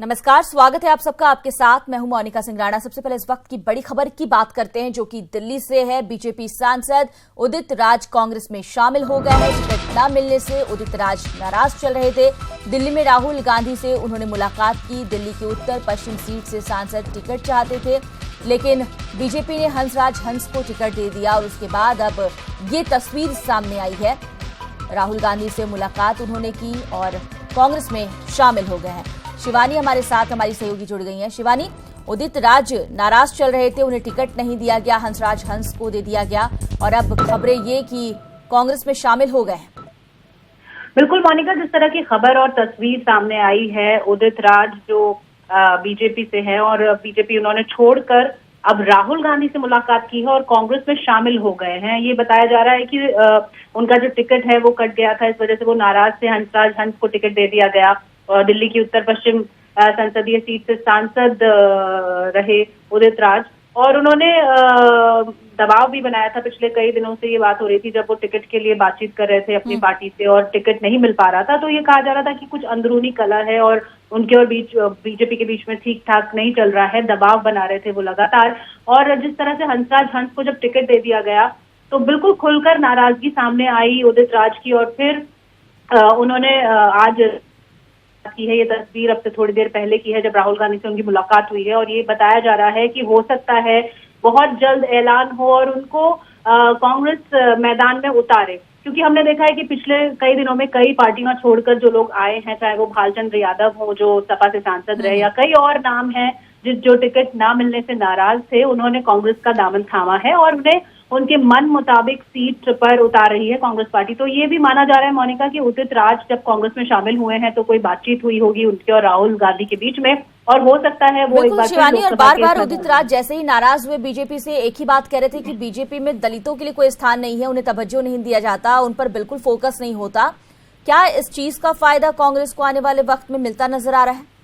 नमस्कार, स्वागत है आप सबका। आपके साथ मैं हूं मोनिका सिंगराना। सबसे पहले इस वक्त की बड़ी खबर की बात करते हैं जो कि दिल्ली से है। बीजेपी सांसद उदित राज कांग्रेस में शामिल हो गए हैं। टिकट न मिलने से उदित राज नाराज चल रहे थे। दिल्ली में राहुल गांधी से उन्होंने मुलाकात की। दिल्ली की उत्तर पश्चिम सीट से सांसद टिकट चाहते थे, लेकिन बीजेपी ने हंसराज हंस को टिकट दे दिया और उसके बाद अब ये तस्वीर सामने आई है। राहुल गांधी से मुलाकात उन्होंने की और कांग्रेस में शामिल हो गए हैं। शिवानी हमारे साथ, हमारी सहयोगी जुड़ गई हैं। शिवानी, उदित राज नाराज चल रहे थे, उन्हें टिकट नहीं दिया गया, हंसराज हंस को दे दिया गया और अब खबरें ये कि कांग्रेस में शामिल हो गए हैं। बिल्कुल मोनिका, जिस तरह की खबर और तस्वीर सामने आई है, उदित राज जो बीजेपी से है और बीजेपी उन्होंने छोड़कर अब राहुल गांधी से मुलाकात की है और कांग्रेस में शामिल हो गए हैं। ये बताया जा रहा है कि उनका जो टिकट है वो कट गया था, इस वजह से वो नाराज थे। हंसराज हंस को टिकट दे दिया गया और दिल्ली की उत्तर पश्चिम संसदीय सीट से सांसद रहे उदित राज। और उन्होंने दबाव भी बनाया था। पिछले कई दिनों से ये बात हो रही थी जब वो टिकट के लिए बातचीत कर रहे थे अपनी पार्टी से और टिकट नहीं मिल पा रहा था, तो ये कहा जा रहा था कि कुछ अंदरूनी कलह है और उनके और बीजेपी के बीच में ठीक ठाक नहीं चल रहा है। दबाव बना रहे थे वो लगातार। और जिस तरह से हंसराज हंस को जब टिकट दे दिया गया तो बिल्कुल खुलकर नाराजगी सामने आई उदित राज की। और फिर उन्होंने आज की है, ये तस्वीर अब से थोड़ी देर पहले की है जब राहुल गांधी से उनकी मुलाकात हुई है। और ये बताया जा रहा है कि हो सकता है बहुत जल्द ऐलान हो और उनको कांग्रेस मैदान में उतारे, क्योंकि हमने देखा है कि पिछले कई दिनों में कई पार्टियां छोड़कर जो लोग आए हैं, चाहे वो भालचंद्र यादव हो जो सपा से सांसद रहे या कई और नाम हैं जो टिकट ना मिलने से नाराज थे, उन्होंने कांग्रेस का दामन थामा है और उन्हें उनके मन मुताबिक सीट पर उतार रही है कांग्रेस पार्टी। तो ये भी माना जा रहा है मोनिका कि उदित राज जब कांग्रेस में शामिल हुए हैं तो कोई बातचीत हुई होगी उनके और राहुल गांधी के बीच में और हो सकता है वो एक बार शिवानी, और बार बार उदित राज जैसे ही नाराज हुए बीजेपी से एक ही बात कह रहे थे कि बीजेपी में दलितों के लिए कोई स्थान नहीं है, उन्हें तवज्जो नहीं दिया जाता, उन पर बिल्कुल फोकस नहीं होता। क्या इस चीज का फायदा कांग्रेस को आने वाले वक्त में मिलता नजर आ रहा है?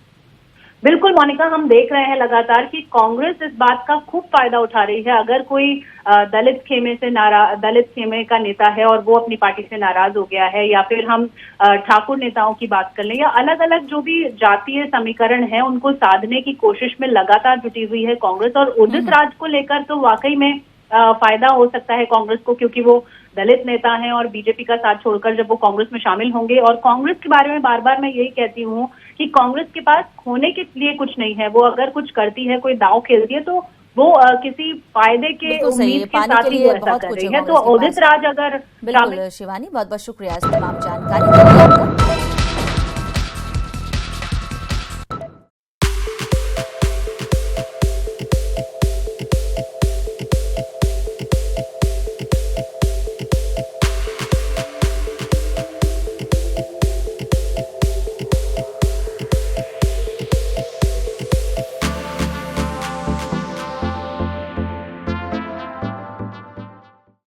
बिल्कुल मोनिका, हम देख रहे हैं लगातार कि कांग्रेस इस बात का खूब फायदा उठा रही है। अगर कोई दलित खेमे का नेता है और वो अपनी पार्टी से नाराज हो गया है, या फिर हम ठाकुर नेताओं की बात कर लें या अलग अलग जो भी जातीय समीकरण है उनको साधने की कोशिश में लगातार जुटी हुई है कांग्रेस। और उदित राज को लेकर तो वाकई में फायदा हो सकता है कांग्रेस को, क्योंकि वो दलित नेता हैं और बीजेपी का साथ छोड़कर जब वो कांग्रेस में शामिल होंगे। और कांग्रेस के बारे में बार बार मैं यही कहती हूँ कि कांग्रेस के पास खोने के लिए कुछ नहीं है। वो अगर कुछ करती है, कोई दांव खेलती है, तो वो किसी फायदे के उम्मीद के साथ ही ऐसा कर रही है। तो उदित राज अगर बिल्कुल शिवानी, बहुत बहुत शुक्रिया इस तमाम जानकारी के लिए आपका।